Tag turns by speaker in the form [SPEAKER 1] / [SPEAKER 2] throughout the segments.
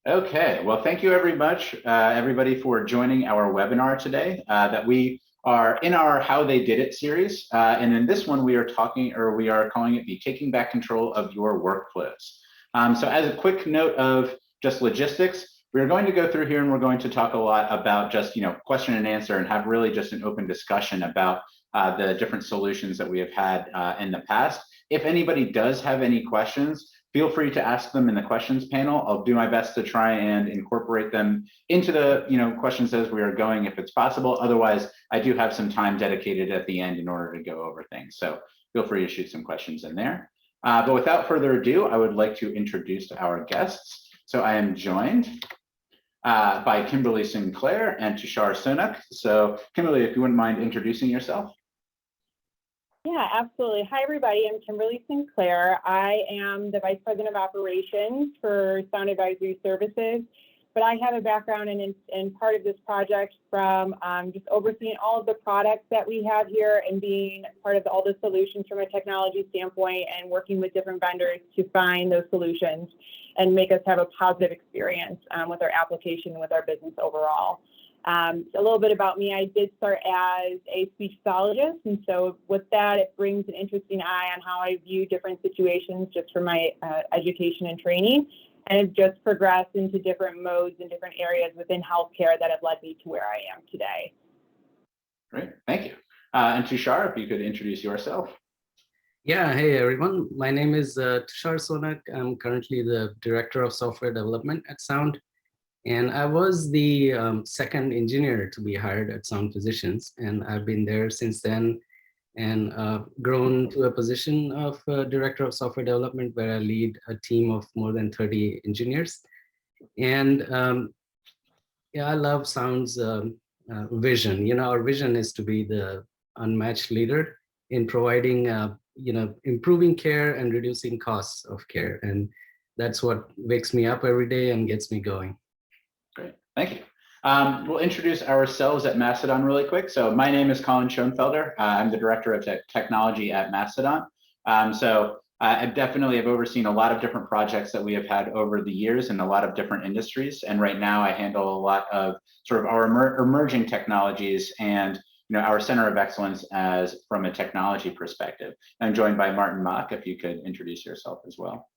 [SPEAKER 1] Okay, well, thank you very much, everybody, for joining our webinar today. That we are in our How They Did It series, and in this one, we are calling it the Taking Back Control of Your Workflows. So, as a quick note of just logistics, we're going to go through here, and we're going to talk a lot about just question and answer, and have really just an open discussion about the different solutions that we have had in the past. If anybody does have any questions, feel free to ask them in the questions panel. I'll do my best to try and incorporate them into the questions as we are going if it's possible. Otherwise, I do have some time dedicated at the end in order to go over things. So feel free to shoot some questions in there. But without further ado, I would like to introduce our guests. So I am joined by Kimberly Sinclair and Tushar Sonak. So Kimberly, if you wouldn't mind introducing yourself.
[SPEAKER 2] Yeah, absolutely. Hi, everybody. I'm Kimberly Sinclair. I am the Vice President of Operations for Sound Advisory Services, but I have a background in part of this project from just overseeing all of the products that we have here and being part of all the solutions from a technology standpoint and working with different vendors to find those solutions and make us have a positive experience with our application and with our business overall. A little bit about me, I did start as a speech pathologist, and so with that, it brings an interesting eye on how I view different situations just from my education and training, and have just progressed into different modes and different areas within healthcare that have led me to where I am today.
[SPEAKER 1] Great, thank you. And Tushar, if you could introduce yourself.
[SPEAKER 3] Yeah, hey everyone. My name is Tushar Sonak. I'm currently the Director of Software Development at Sound. And I was the second engineer to be hired at Sound Physicians, and I've been there since then and grown to a position of Director of Software Development, where I lead a team of more than 30 engineers. And yeah, I love Sound's vision. Our vision is to be the unmatched leader in providing, improving care and reducing costs of care. And that's what wakes me up every day and gets me going.
[SPEAKER 1] Great, thank you. We'll introduce ourselves at Mastodon really quick. So my name is Colin Schoenfelder. I'm the Director of Technology at Mastodon. I definitely have overseen a lot of different projects that we have had over the years in a lot of different industries. And right now I handle a lot of sort of our emerging technologies and our center of excellence as from a technology perspective. I'm joined by Martin Mock, if you could introduce yourself as well.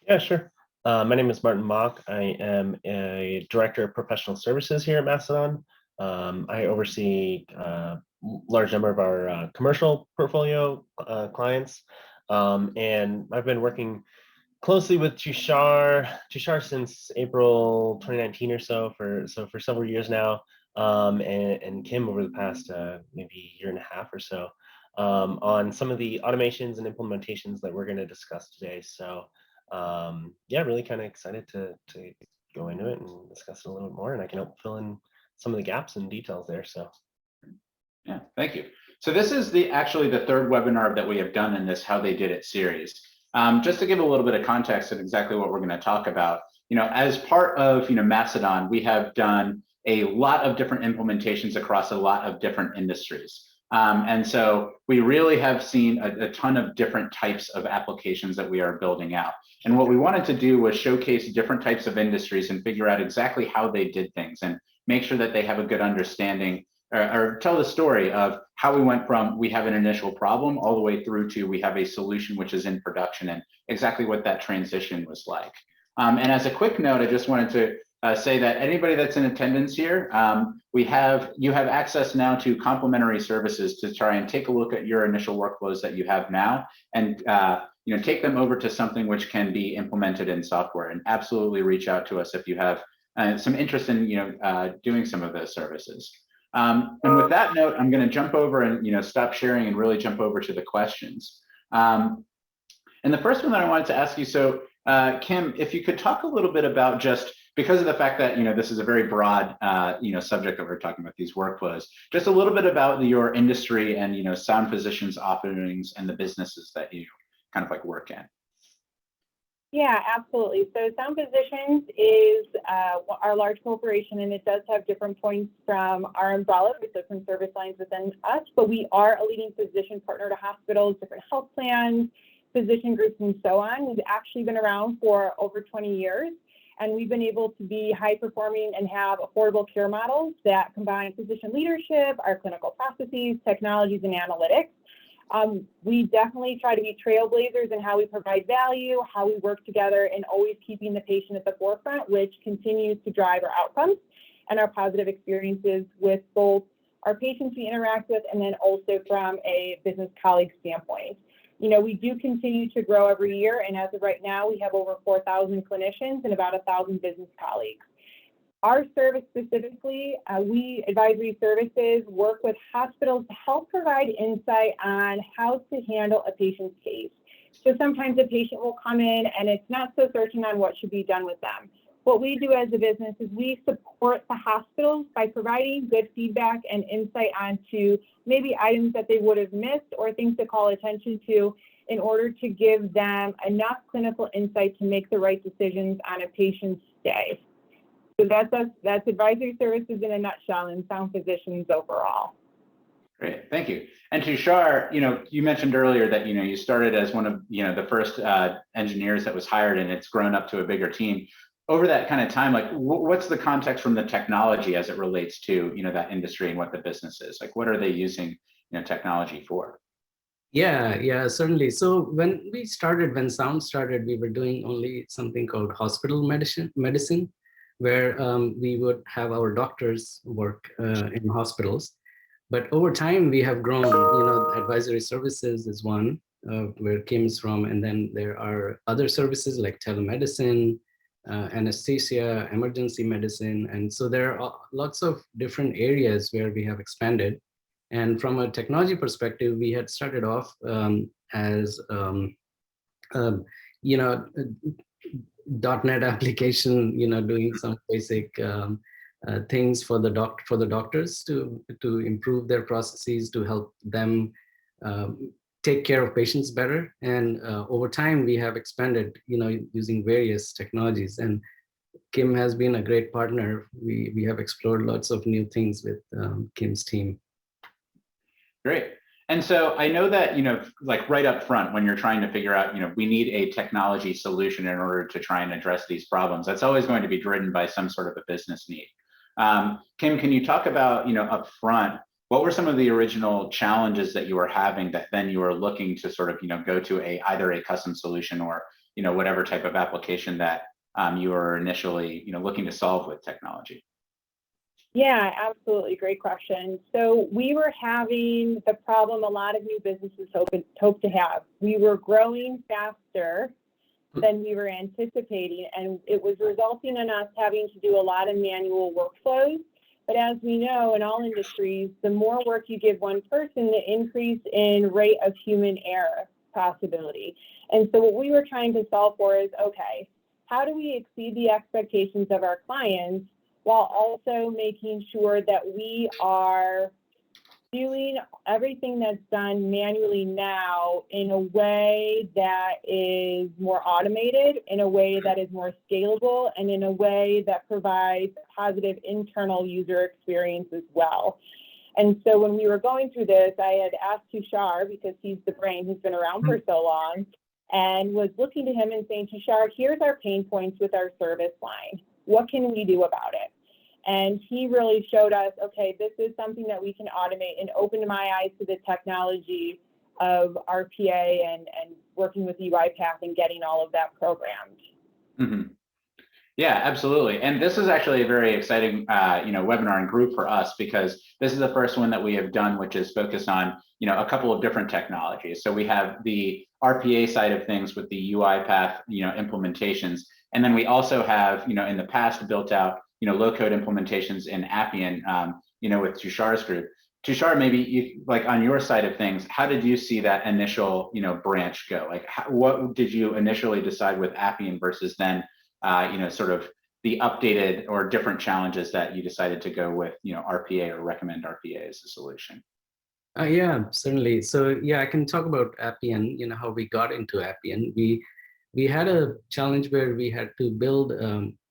[SPEAKER 4] Yeah, sure. My name is Martin Mock. I am a Director of Professional Services here at Mastodon. I oversee a large number of our commercial portfolio clients. And I've been working closely with Tushar since April 2019 or so for several years now, and Kim over the past maybe year and a half or so on some of the automations and implementations that we're going to discuss today. So yeah, really kind of excited to go into it and discuss it a little bit more, and I can help fill in some of the gaps and details there. So
[SPEAKER 1] yeah, thank you. So this is actually the third webinar that we have done in this How They Did It series. Just to give a little bit of context of exactly what we're going to talk about, as part of Mastodon, we have done a lot of different implementations across a lot of different industries. And so we really have seen a ton of different types of applications that we are building out. And what we wanted to do was showcase different types of industries and figure out exactly how they did things and make sure that they have a good understanding or tell the story of how we went from we have an initial problem all the way through to we have a solution which is in production and exactly what that transition was like. And as a quick note, I just wanted to say that anybody that's in attendance here, you have access now to complimentary services to try and take a look at your initial workflows that you have now and take them over to something which can be implemented in software, and absolutely reach out to us if you have some interest in doing some of those services. And with that note, I'm going to jump over and stop sharing and really jump over to the questions. And the first one that I wanted to ask you, so Kim, if you could talk a little bit about, just because of the fact that this is a very broad subject that we're talking about, these workflows, just a little bit about your industry and Sound Physicians offerings and the businesses that you kind of like work in.
[SPEAKER 2] Yeah, absolutely. So Sound Physicians is our large corporation, and it does have different points from our umbrella, with different service lines within us, but we are a leading physician partner to hospitals, different health plans, physician groups, and so on. We've actually been around for over 20 years. And we've been able to be high performing and have affordable care models that combine physician leadership, our clinical processes, technologies, and analytics. We definitely try to be trailblazers in how we provide value, how we work together, and always keeping the patient at the forefront, which continues to drive our outcomes and our positive experiences with both our patients we interact with and then also from a business colleague standpoint. You know, we do continue to grow every year, and as of right now, we have over 4,000 clinicians and about 1,000 business colleagues. Our service specifically, we advisory services work with hospitals to help provide insight on how to handle a patient's case. So sometimes a patient will come in and it's not so certain on what should be done with them. What we do as a business is we support the hospitals by providing good feedback and insight onto maybe items that they would have missed or things to call attention to in order to give them enough clinical insight to make the right decisions on a patient's stay. So that's advisory services in a nutshell and Sound Physicians overall.
[SPEAKER 1] Great, thank you. And Tushar, you know, you mentioned earlier that, you know, you started as one of, you know, the first engineers that was hired, and it's grown up to a bigger team. Over that kind of time, like what's the context from the technology as it relates to, you know, that industry and what the business is? Like, what are they using, you know, technology for?
[SPEAKER 3] Yeah, certainly. So when Sound started, we were doing only something called hospital medicine, where we would have our doctors work in hospitals. But over time, we have grown. You know, advisory services is one where Kim is from, and then there are other services like telemedicine, anesthesia, emergency medicine. And so there are lots of different areas where we have expanded. And from a technology perspective, we had started off as, you know, .NET application, you know, doing some basic things for the doctors to improve their processes, to help them take care of patients better. And over time, we have expanded, you know, using various technologies. And Kim has been a great partner. We have explored lots of new things with Kim's team.
[SPEAKER 1] Great. And so I know that, you know, like right up front, when you're trying to figure out, you know, we need a technology solution in order to try and address these problems, that's always going to be driven by some sort of a business need. Kim, can you talk about, you know, up front, what were some of the original challenges that you were having that then you were looking to sort of, you know, go to either a custom solution or, you know, whatever type of application that you were initially, you know, looking to solve with technology?
[SPEAKER 2] Yeah, absolutely. Great question. So we were having the problem a lot of new businesses hope to have. We were growing faster than we were anticipating, and it was resulting in us having to do a lot of manual workflows. But as we know, in all industries, the more work you give one person, the increase in rate of human error possibility. And so what we were trying to solve for is, okay, how do we exceed the expectations of our clients while also making sure that we are doing everything that's done manually now in a way that is more automated, in a way that is more scalable, and in a way that provides positive internal user experience as well. And so when we were going through this, I had asked Tushar, because he's the brain who's been around for so long, and was looking to him and saying, Tushar, here's our pain points with our service line. What can we do about it? And he really showed us, okay, this is something that we can automate, and opened my eyes to the technology of RPA and working with UiPath and getting all of that programmed.
[SPEAKER 1] Mm-hmm. Yeah, absolutely. And this is actually a very exciting, you know, webinar and group for us, because this is the first one that we have done, which is focused on, you know, a couple of different technologies. So we have the RPA side of things with the UiPath, you know, implementations. And then we also have, you know, in the past built out, you know, low code implementations in Appian, you know, with Tushar's group. Tushar, maybe you, like on your side of things, how did you see that initial, you know, branch go? Like, what did you initially decide with Appian versus then, you know, sort of the updated or different challenges that you decided to go with, you know, RPA or recommend RPA as a solution?
[SPEAKER 3] Yeah, certainly. So yeah, I can talk about Appian, you know, how we got into Appian. We had a challenge where we had to build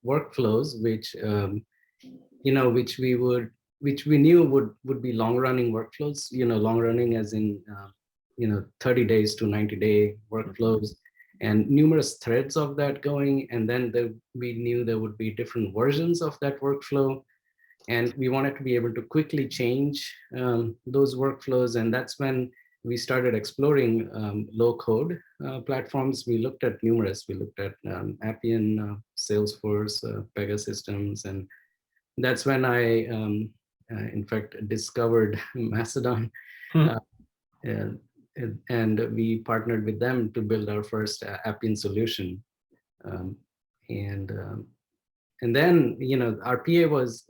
[SPEAKER 3] workflows, which, you know, which we knew would be long running workflows, you know, long running as in, you know, 30 days to 90-day workflows. and numerous threads of that going. And then we knew there would be different versions of that workflow. And we wanted to be able to quickly change those workflows. And that's when we started exploring low code platforms. We looked at numerous. We looked at Appian, Salesforce, Pegasystems. And that's when I, in fact, discovered Mastodon. And we partnered with them to build our first Appian solution. Um, and then, RPA was,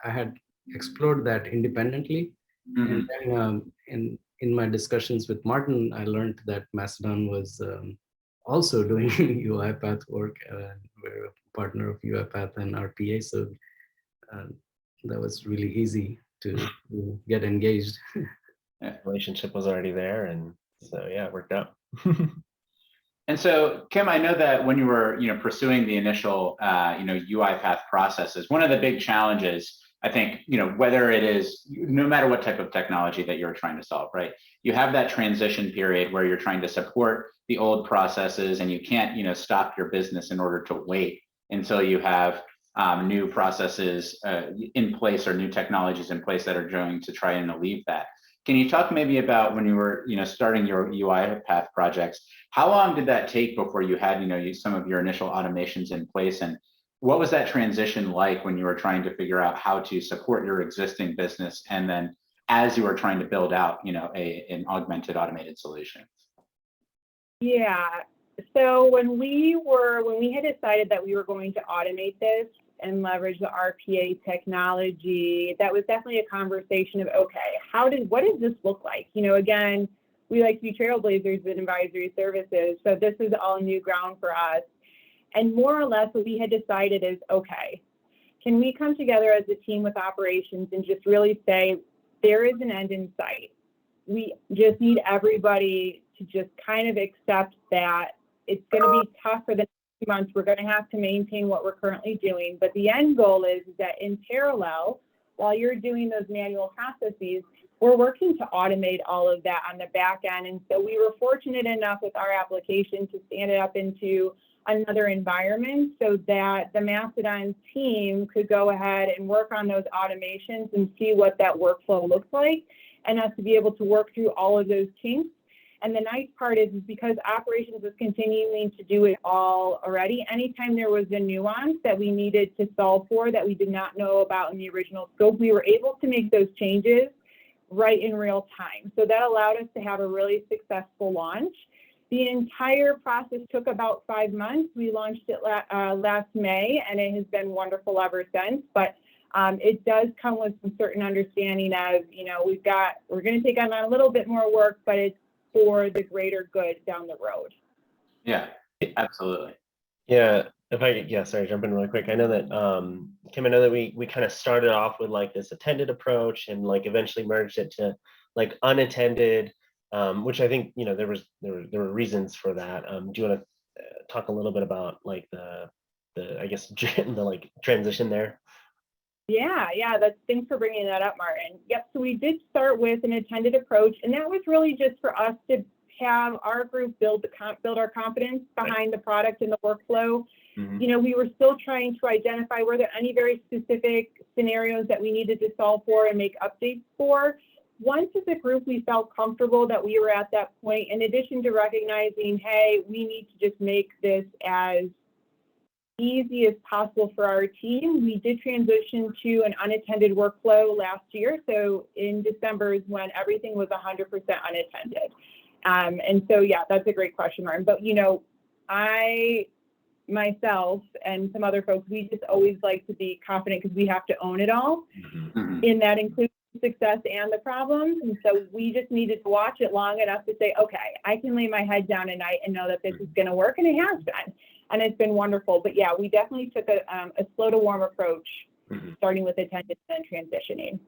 [SPEAKER 3] I had explored that independently.
[SPEAKER 1] Mm-hmm.
[SPEAKER 3] And then in my discussions with Martin, I learned that Mastodon was also doing UiPath work. We're a partner of UiPath and RPA. So that was really easy to get engaged.
[SPEAKER 4] Relationship was already there, and so yeah, it worked out.
[SPEAKER 1] And so, Kim, I know that when you were, pursuing the initial, UiPath processes, one of the big challenges, I think, whether it is, no matter what type of technology that you're trying to solve, right? You have that transition period where you're trying to support the old processes, and you can't, stop your business in order to wait until you have new processes in place or new technologies in place that are going to try and alleviate that. Can you talk maybe about when you were, starting your UiPath projects? How long did that take before you had, some of your initial automations in place? And what was that transition like when you were trying to figure out how to support your existing business, and then as you were trying to build out, an augmented automated solution?
[SPEAKER 2] Yeah. So when we had decided that we were going to automate this and leverage the RPA technology, that was definitely a conversation of, okay, what does this look like? Again, we like to be trailblazers in advisory services, so this is all new ground for us. And more or less what we had decided is, okay, can we come together as a team with operations and just really say, there is an end in sight. We just need everybody to just kind of accept that it's going to be tough for the next few months. We're going to have to maintain what we're currently doing. But the end goal is that in parallel, while you're doing those manual processes, we're working to automate all of that on the back end. And so we were fortunate enough with our application to stand it up into another environment so that the Mastodon team could go ahead and work on those automations and see what that workflow looks like, and us to be able to work through all of those kinks. And the nice part is because operations was continuing to do it all already, anytime there was a nuance that we needed to solve for that we did not know about in the original scope, we were able to make those changes right in real time. So that allowed us to have a really successful launch. The entire process took about 5 months. We launched it last May, and it has been wonderful ever since. But it does come with some certain understanding of, we're going to take on a little bit more work, but it's for the greater good down the road.
[SPEAKER 1] Yeah, absolutely.
[SPEAKER 4] Yeah, sorry, jump in really quick. I know that, Kim, I know that we kind of started off with like this attended approach and like eventually merged it to like unattended, which I think, there were reasons for that. Do you want to talk a little bit about like the I guess the like transition there?
[SPEAKER 2] Yeah, thanks for bringing that up, Martin. Yep, so we did start with an attended approach, and that was really just for us to have our group build our confidence behind the product and the workflow. Mm-hmm. We were still trying to identify were there any very specific scenarios that we needed to solve for and make updates for. Once as a group we felt comfortable that we were at that point, in addition to recognizing, hey, we need to just make this as easy as possible for our team, we did transition to an unattended workflow last year. So in December is when everything was 100% unattended. And so, yeah, that's a great question, Martin. But, I, myself, and some other folks, we just always like to be confident because we have to own it all. Mm-hmm. And that includes success and the problems. And so we just needed to watch it long enough to say, okay, I can lay my head down at night and know that this is going to work. And it has been. And it's been wonderful. But yeah, we definitely took a slow to warm approach, starting with attendance and transitioning.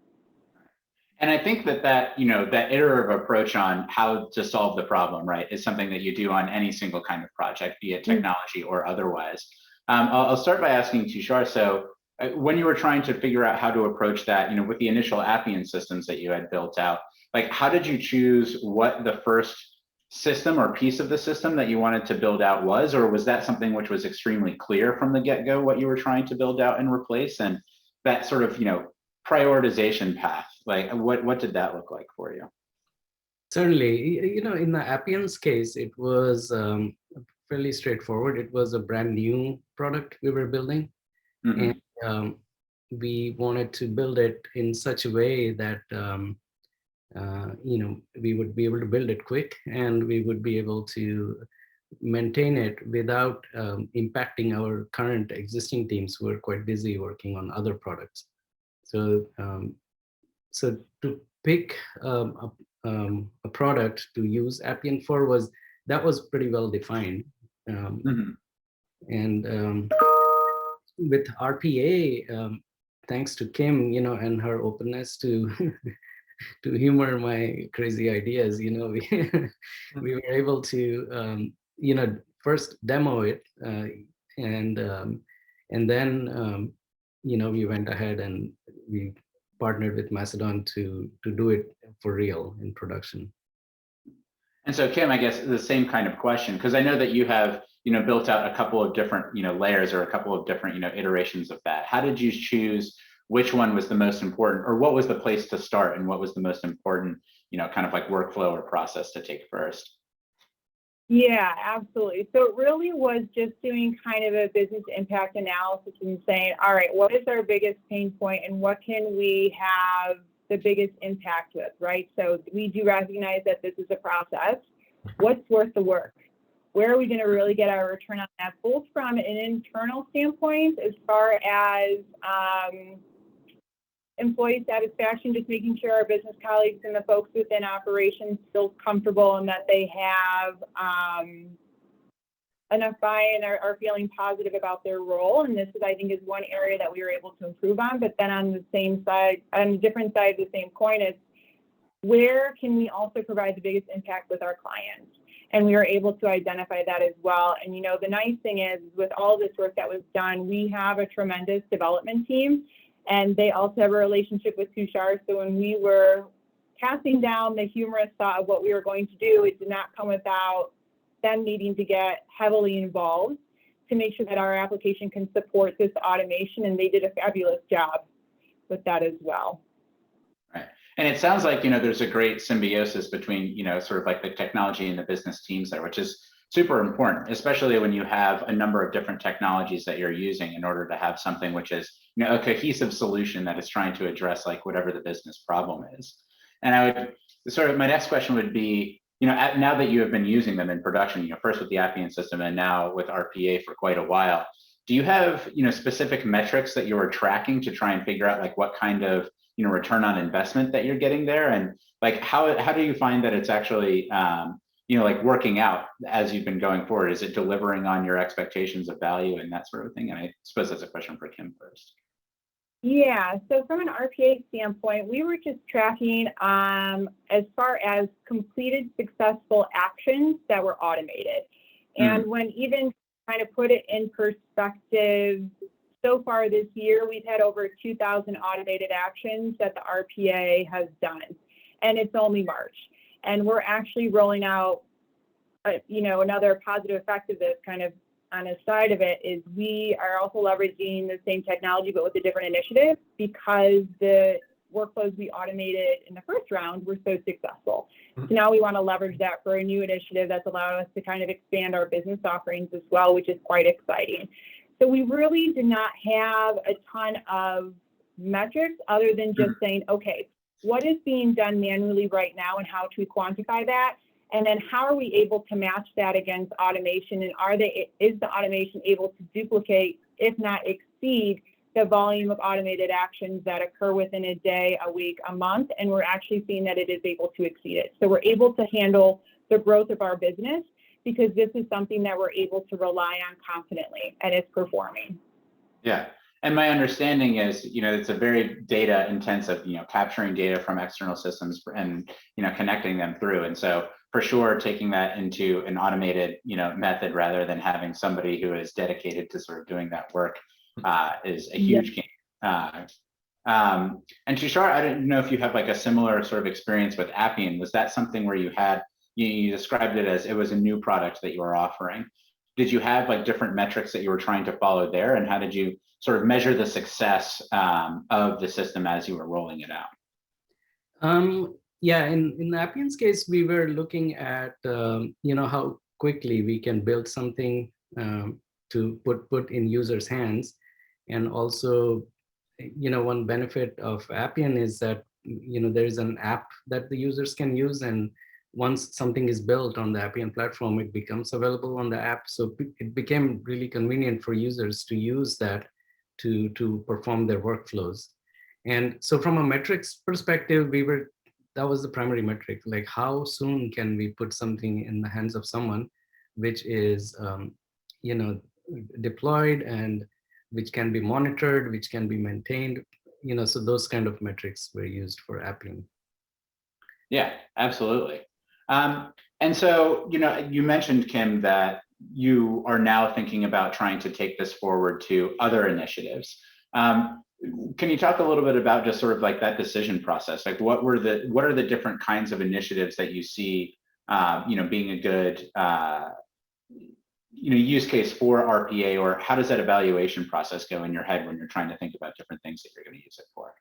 [SPEAKER 1] And I think that iterative approach on how to solve the problem, right, is something that you do on any single kind of project, be it technology or otherwise. I'll start by asking Tushar, so when you were trying to figure out how to approach that, with the initial Appian systems that you had built out, like how did you choose what the first system or piece of the system that you wanted to build out was, or was that something which was extremely clear from the get-go what you were trying to build out and replace? And that sort of, prioritization path, like what did that look like for you?
[SPEAKER 3] Certainly, in the Appian's case, it was fairly straightforward. It was a brand new product we were building,
[SPEAKER 1] Mm-hmm.
[SPEAKER 3] and we wanted to build it in such a way that we would be able to build it quick, and we would be able to maintain it without impacting our current existing teams who are quite busy working on other products. So, so to pick a product to use Appian for was pretty well defined,
[SPEAKER 1] Mm-hmm.
[SPEAKER 3] and with RPA, thanks to Kim, and her openness to to humor my crazy ideas, we were able to first demo it, and then we went ahead and we partnered with Macedon to do it for real in production.
[SPEAKER 1] And so, Kim, I guess the same kind of question, because I know that you have, built out a couple of different, layers or a couple of different, iterations of that. How did you choose which one was the most important, or what was the place to start, and what was the most important, kind of like workflow or process to take first?
[SPEAKER 2] Yeah, absolutely. So it really was just doing kind of a business impact analysis and saying, all right, what is our biggest pain point and what can we have the biggest impact with, right? So we do recognize that this is a process. What's worth the work? Where are we going to really get our return on that, both from an internal standpoint as far as employee satisfaction, just making sure our business colleagues and the folks within operations feel comfortable and that they have enough buy-in or are feeling positive about their role. And this is, I think, is one area that we were able to improve on. But then on the same side, on the different side of the same coin, is where can we also provide the biggest impact with our clients? And we were able to identify that as well. And, the nice thing is with all this work that was done, we have a tremendous development team, and they also have a relationship with Tushar. So when we were passing down the humorous thought of what we were going to do, it did not come without them needing to get heavily involved to make sure that our application can support this automation, and they did a fabulous job with that as well.
[SPEAKER 1] Right. And it sounds like, there's a great symbiosis between, sort of like the technology and the business teams there, which is super important, especially when you have a number of different technologies that you're using in order to have something which is, a cohesive solution that is trying to address like whatever the business problem is. And I would sort of, my next question would be, now that you have been using them in production, first with the Appian system and now with RPA for quite a while, do you have, specific metrics that you are tracking to try and figure out like what kind of, return on investment that you're getting there? And like, how do you find that it's actually, like working out as you've been going forward? Is it delivering on your expectations of value and that sort of thing? And I suppose that's a question for Kim first.
[SPEAKER 2] Yeah, so from an RPA standpoint, we were just tracking as far as completed successful actions that were automated. And when even kind of put it in perspective, so far this year, we've had over 2,000 automated actions that the RPA has done, and it's only March. And we're actually rolling out, another positive effect of this kind of on the side of it is we are also leveraging the same technology, but with a different initiative, because the workflows we automated in the first round were so successful. So now we want to leverage that for a new initiative that's allowed us to kind of expand our business offerings as well, which is quite exciting. So we really did not have a ton of metrics other than just saying, okay, what is being done manually right now and how do we quantify that? And then how are we able to match that against automation? And is the automation able to duplicate, if not exceed, the volume of automated actions that occur within a day, a week, a month? And we're actually seeing that it is able to exceed it. So we're able to handle the growth of our business because this is something that we're able to rely on confidently, and it's performing.
[SPEAKER 1] Yeah. And my understanding is, it's a very data intensive, capturing data from external systems and, connecting them through. And so for sure, taking that into an automated, method rather than having somebody who is dedicated to sort of doing that work is a huge gain. And Tushar, I didn't know if you have like a similar sort of experience with Appian. Was that something where you had you described it as it was a new product that you were offering. Did you have like different metrics that you were trying to follow there, and how did you sort of measure the success of the system as you were rolling it out?
[SPEAKER 3] Yeah, in Appian's case, we were looking at how quickly we can build something to put in users' hands, and also, one benefit of Appian is that there is an app that the users can use, and once something is built on the Appian platform, it becomes available on the app. So it became really convenient for users to use that to perform their workflows. And so from a metrics perspective, that was the primary metric, like how soon can we put something in the hands of someone which is deployed and which can be monitored, which can be maintained, so those kind of metrics were used for Appian.
[SPEAKER 1] Yeah, absolutely. And so, you mentioned, Kim, that you are now thinking about trying to take this forward to other initiatives. Can you talk a little bit about just sort of like that decision process? Like what are the different kinds of initiatives that you see, being a good, use case for RPA, or how does that evaluation process go in your head when you're trying to think about different things that you're going to use it for?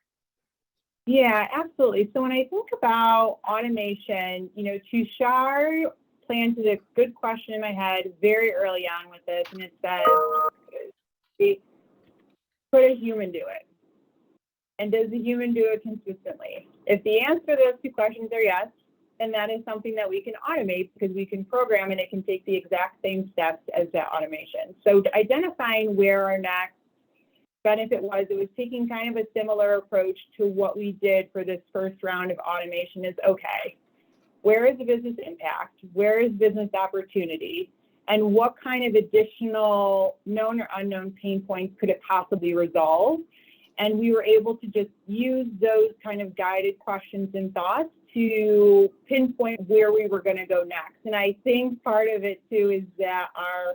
[SPEAKER 2] Yeah, absolutely. So when I think about automation, Tushar planted a good question in my head very early on with this, and it says, could a human do it? And does the human do it consistently? If the answer to those two questions are yes, then that is something that we can automate, because we can program and it can take the exact same steps as that automation. So identifying where our next benefit was, it was taking kind of a similar approach to what we did for this first round of automation. Is okay, where is the business impact? Where is business opportunity? And what kind of additional known or unknown pain points could it possibly resolve? And we were able to just use those kind of guided questions and thoughts to pinpoint where we were going to go next. And I think part of it too is that our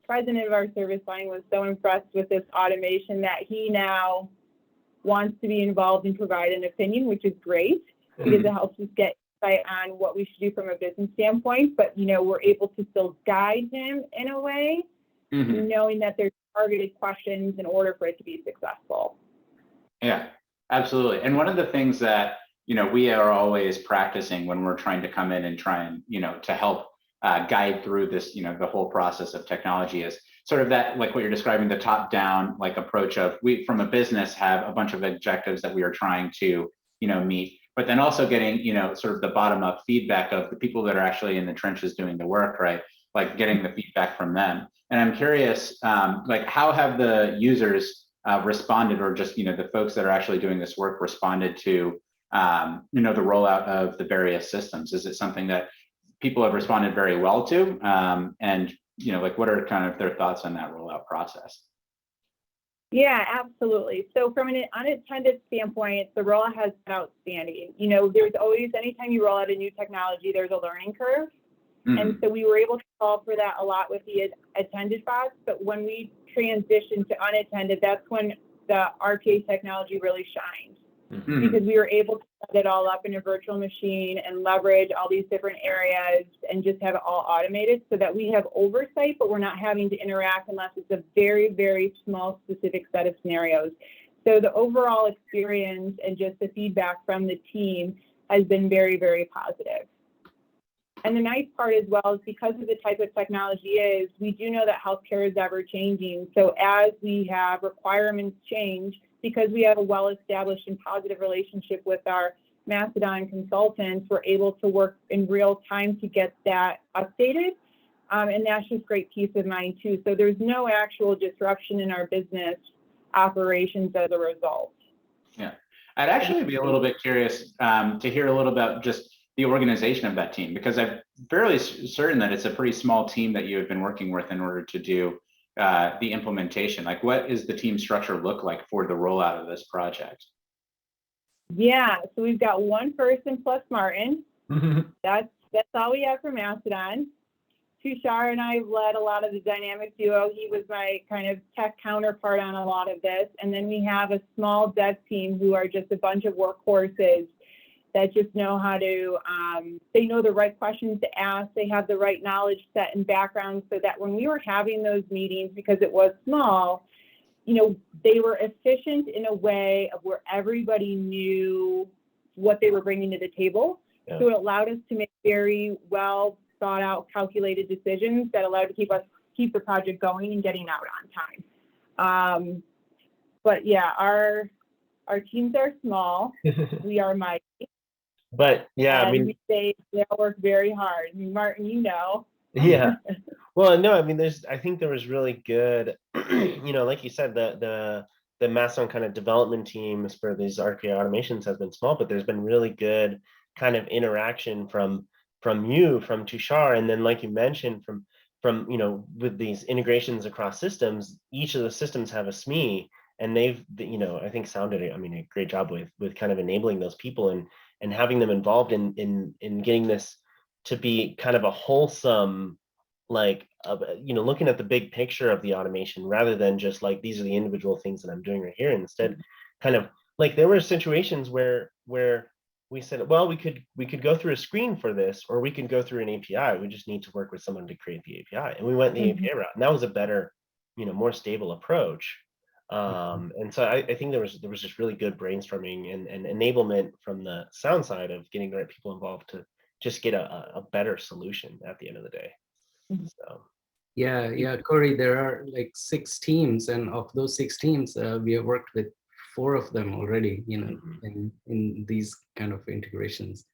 [SPEAKER 2] president of our service line was so impressed with this automation that he now wants to be involved and provide an opinion, which is great, because it helps us get insight on what we should do from a business standpoint. But we're able to still guide him in a way, knowing that there's targeted questions in order for it to be successful.
[SPEAKER 1] Yeah, absolutely. And one of the things that we are always practicing when we're trying to come in and try and to help guide through this, the whole process of technology, is sort of that, like what you're describing, the top-down like approach of, we from a business have a bunch of objectives that we are trying to meet, but then also getting sort of the bottom-up feedback of the people that are actually in the trenches doing the work, right? Like getting the feedback from them. And I'm curious, like how have the users responded, or just the folks that are actually doing this work responded to the rollout of the various systems? Is it something that people have responded very well to? And like what are kind of their thoughts on that rollout process?
[SPEAKER 2] Yeah, absolutely. So from an unattended standpoint, the rollout has been outstanding. There's always, anytime you roll out a new technology, there's a learning curve. And so we were able to solve for that a lot with the attended bots. But when we transitioned to unattended, that's when the RPA technology really shined, because we were able to set it all up in a virtual machine and leverage all these different areas and just have it all automated, so that we have oversight, but we're not having to interact unless it's a very, very small specific set of scenarios. So the overall experience and just the feedback from the team has been very, very positive. And the nice part as well is, because of the type of technology is, we do know that healthcare is ever changing. So as we have requirements change, because we have a well-established and positive relationship with our Mastodon consultants, we're able to work in real time to get that updated. And that's just great peace of mind too. So there's no actual disruption in our business operations as a result.
[SPEAKER 1] Yeah, I'd actually be a little bit curious to hear a little about just the organization of that team, because I'm fairly certain that it's a pretty small team that you have been working with in order to do the implementation. Like, what is the team structure look like for the rollout of this project?
[SPEAKER 2] Yeah, so we've got one person plus Martin. That's all we have for Mastodon. Tushar and I have led a lot of the dynamic duo. He was my kind of tech counterpart on a lot of this. And then we have a small dev team who are just a bunch of workhorses that just know how to, they know the right questions to ask, they have the right knowledge set and background, so that when we were having those meetings, because it was small, they were efficient in a way of where everybody knew what they were bringing to the table. Yeah. So it allowed us to make very well thought out, calculated decisions that allowed to keep the project going and getting out on time. But yeah, our teams are small. We are mighty.
[SPEAKER 4] But yeah, I mean,
[SPEAKER 2] they all work very hard. I mean, Martin,
[SPEAKER 4] Yeah. Well, no, I mean, I think there was really good, like you said, the Mastodon kind of development teams for these RPA automations has been small, but there's been really good kind of interaction from Tushar, and then like you mentioned, from with these integrations across systems, each of the systems have a SME, and they've, I think Sound did a great job with kind of enabling those people and having them involved in getting this to be kind of a wholesome, like, looking at the big picture of the automation rather than just like, these are the individual things that I'm doing right here. Instead, kind of like, there were situations where we said, well, we could go through a screen for this, or we can go through an API. We just need to work with someone to create the API. And we went the API route, and that was a better, more stable approach. And so I think there was just really good brainstorming and enablement from the Sound side of getting the right people involved to just get a better solution at the end of the day. So
[SPEAKER 3] yeah, Corey, there are like 6 teams, and of those 6 teams, we have worked with 4 of them already, in these kind of integrations.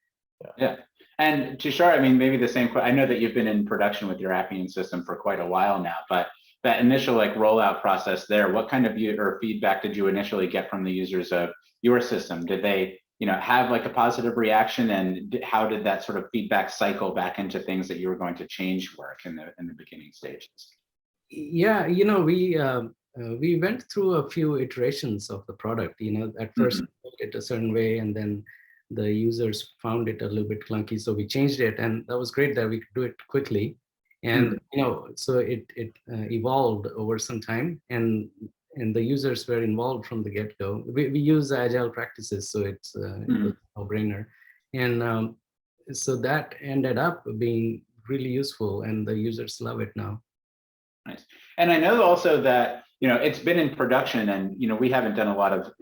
[SPEAKER 1] Yeah. And Tushar, I mean, maybe the same. I know that you've been in production with your Appian system for quite a while now, but that initial rollout process there, what kind of feedback did you initially get from the users of your system? Did they have like a positive reaction, and how did that sort of feedback cycle back into things that you were going to change work in the beginning stages?
[SPEAKER 3] Yeah, we went through a few iterations of the product. At first it a certain way, and then the users found it a little bit clunky, so we changed it, and that was great that we could do it quickly. And so it evolved over some time, and the users were involved from the get-go. We use agile practices, so it's a no-brainer. And so that ended up being really useful, and the users love it now.
[SPEAKER 1] Nice. And I know also that it's been in production, and we haven't done a lot of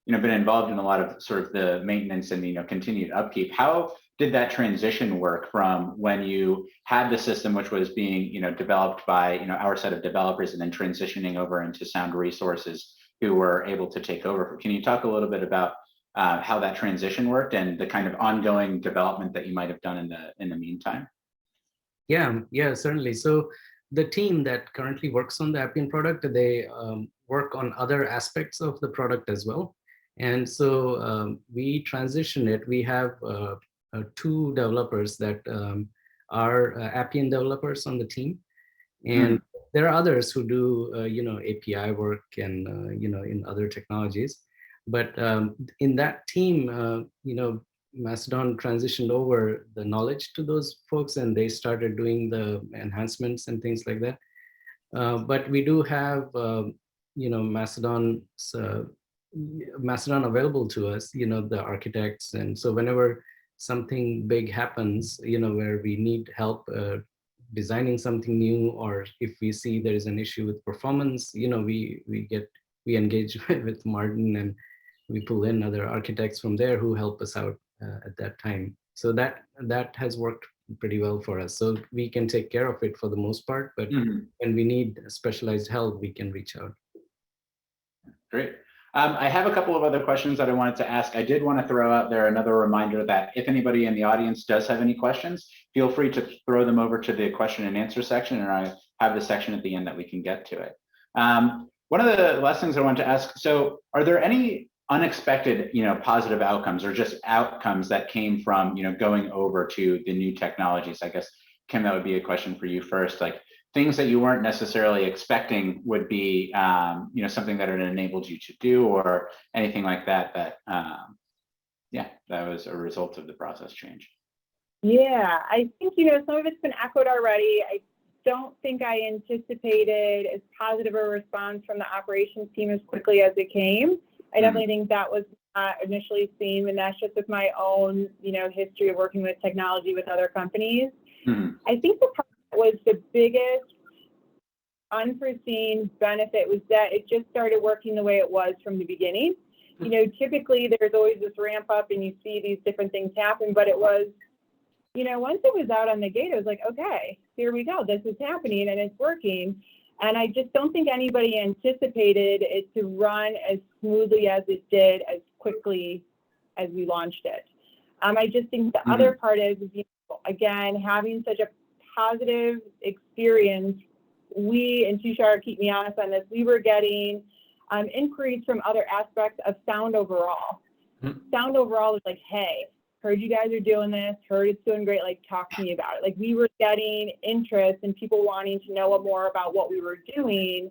[SPEAKER 1] been involved in a lot of sort of the maintenance and continued upkeep. How did that transition work from when you had the system, which was being developed by our set of developers, and then transitioning over into Sound resources who were able to take over? Can you talk a little bit about how that transition worked and the kind of ongoing development that you might have done in the meantime?
[SPEAKER 3] Yeah, certainly. So the team that currently works on the Appian product, they work on other aspects of the product as well. And so we transitioned it. We have 2 developers that are Appian developers on the team. And there are others who do, API work and, in other technologies. But in that team, Mastodon transitioned over the knowledge to those folks, and they started doing the enhancements and things like that. But we do have, Mastodon available to us, the architects. And so whenever something big happens, where we need help designing something new, or if we see there is an issue with performance, we engage with Martin, and we pull in other architects from there who help us out at that time. So that has worked pretty well for us. So we can take care of it for the most part, but when we need specialized help, we can reach out.
[SPEAKER 1] Great. I have a couple of other questions that I wanted to ask. I did want to throw out there another reminder that if anybody in the audience does have any questions, feel free to throw them over to the question and answer section, and I have the section at the end that we can get to it. One of the last things I wanted to ask, so are there any unexpected, positive outcomes, or just outcomes that came from, going over to the new technologies? I guess, Kim, that would be a question for you first. Like, things that you weren't necessarily expecting would be, something that it enabled you to do, or anything like that, that was a result of the process change.
[SPEAKER 2] Yeah, I think, some of it's been echoed already. I don't think I anticipated as positive a response from the operations team as quickly as it came. I definitely think that was initially seen, and that's just with my own, history of working with technology with other companies. I think the part that was the biggest unforeseen benefit was that it just started working the way it was from the beginning. Typically there's always this ramp up and you see these different things happen, but it was, once it was out on the gate, it was like, okay, here we go. This is happening and it's working. And I just don't think anybody anticipated it to run as smoothly as it did, as quickly as we launched it. I just think the other part is, again, having such a positive experience. We, and Tushar, keep me honest on this, we were getting inquiries from other aspects of sound overall. Sound overall was like, hey, heard you guys are doing this, heard it's doing great, like talk to me about it. Like we were getting interest and people wanting to know more about what we were doing,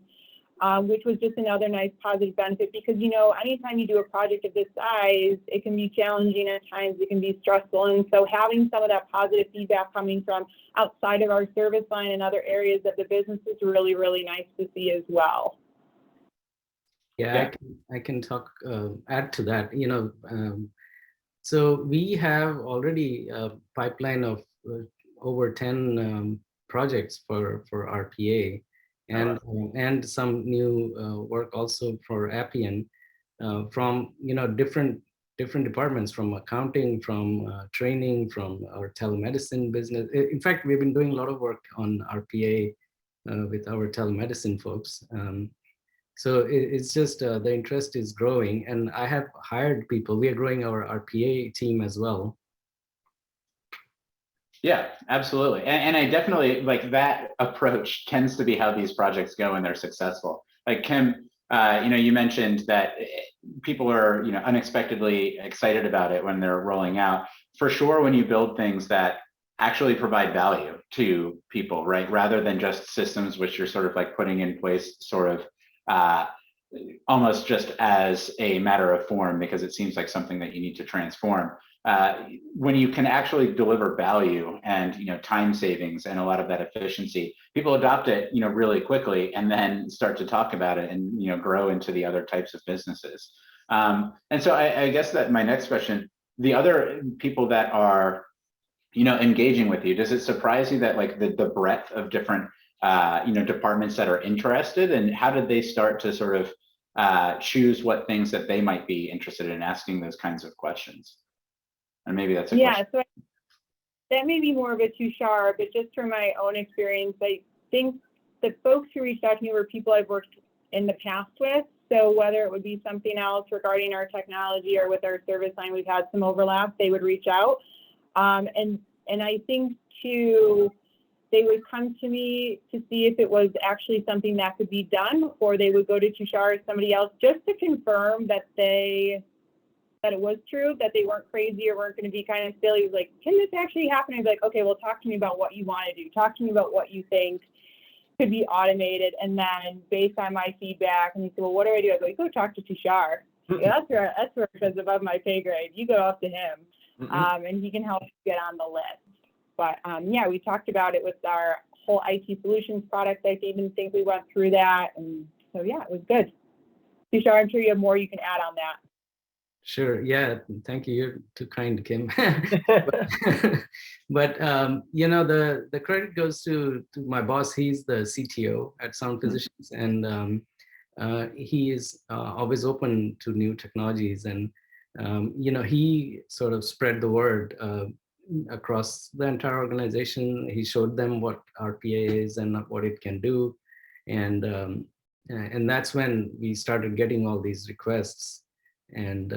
[SPEAKER 2] which was just another nice positive benefit because, anytime you do a project of this size, it can be challenging at times, it can be stressful. And so having some of that positive feedback coming from outside of our service line and other areas of the business is really, really nice to see as well.
[SPEAKER 3] Yeah, I can add to that, so we have already a pipeline of over 10 projects for RPA and some new work also for Appian from different departments, from accounting, from training, from our telemedicine business. In fact, we've been doing a lot of work on RPA with our telemedicine folks. So it's just the interest is growing, and I have hired people. We are growing our RPA team as well.
[SPEAKER 1] Yeah, absolutely. And I definitely like that approach tends to be how these projects go when they're successful. Like Kim, you mentioned that people are, unexpectedly excited about it when they're rolling out. For sure, when you build things that actually provide value to people, right? Rather than just systems which you're sort of like putting in place sort of almost just as a matter of form because it seems like something that you need to transform. When you can actually deliver value and time savings and a lot of that efficiency, people adopt it really quickly and then start to talk about it and grow into the other types of businesses. And so I guess that my next question, the other people that are engaging with you, does it surprise you that like the breadth of different departments that are interested, and how did they start to sort of choose what things that they might be interested in asking those kinds of questions? And maybe that's a question.
[SPEAKER 2] So that may be more of a Tushar, but just from my own experience, I think the folks who reached out to me were people I've worked in the past with. So whether it would be something else regarding our technology or with our service line, we've had some overlap, they would reach out. And I think too, they would come to me to see if it was actually something that could be done, or they would go to Tushar or somebody else just to confirm that it was true, that they weren't crazy or weren't going to be kind of silly. Like, can this actually happen? I'd be like, okay, well, talk to me about what you want to do. Talk to me about what you think could be automated. And then based on my feedback, and he said, well, what do I do? I go, you go talk to Tushar. That's where it's above my pay grade. You go up to him, and he can help you get on the list. But yeah, we talked about it with our whole IT solutions product. I even think we went through that. And so, yeah, it was good. Tushar, I'm sure you have more you can add on that.
[SPEAKER 3] Sure. Yeah. Thank you. You're too kind, Kim. but the credit goes to my boss. He's the CTO at Sound Physicians, and he is always open to new technologies. And he sort of spread the word across the entire organization. He showed them what RPA is and what it can do, and that's when we started getting all these requests. And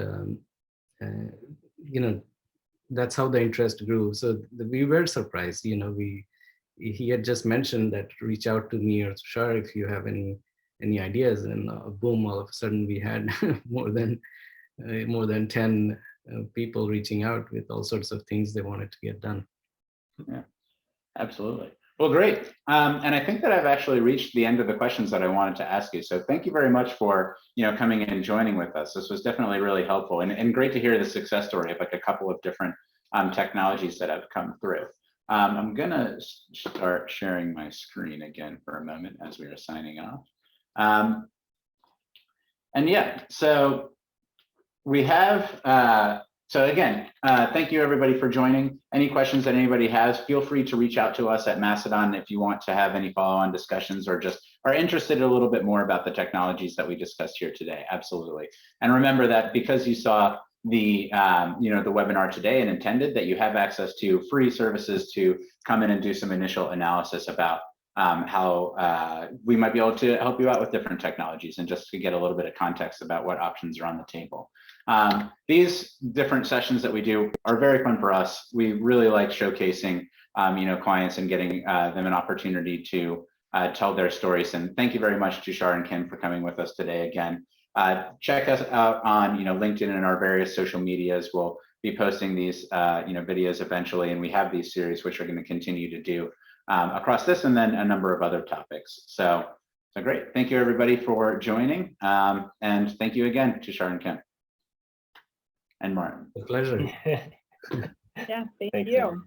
[SPEAKER 3] that's how the interest grew. So we were surprised. He had just mentioned that reach out to me or Tushar if you have any ideas, and boom, all of a sudden we had more than 10 people reaching out with all sorts of things they wanted to get done.
[SPEAKER 1] Yeah, absolutely. Well, great. And I think that I've actually reached the end of the questions that I wanted to ask you. So thank you very much for coming in and joining with us. This was definitely really helpful, and great to hear the success story of like a couple of different technologies that have come through. I'm gonna start sharing my screen again for a moment as we are signing off. And yeah, so we have, so again, thank you everybody for joining. Any questions that anybody has, feel free to reach out to us at Mastodon if you want to have any follow-on discussions or just are interested a little bit more about the technologies that we discussed here today. Absolutely. And remember that because you saw the the webinar today and intended that you have access to free services to come in and do some initial analysis about how we might be able to help you out with different technologies and just to get a little bit of context about what options are on the table. These different sessions that we do are very fun for us. We really like showcasing clients and getting them an opportunity to tell their stories. And thank you very much, Tushar and Kim, for coming with us today again. Check us out on LinkedIn and our various social medias. We'll be posting these videos eventually, and we have these series which are going to continue to do across this and then a number of other topics. So great. Thank you everybody for joining, and thank you again, Tushar and Kim and Martin.
[SPEAKER 3] A pleasure.
[SPEAKER 2] Yeah, thank
[SPEAKER 4] Thanks,
[SPEAKER 2] you.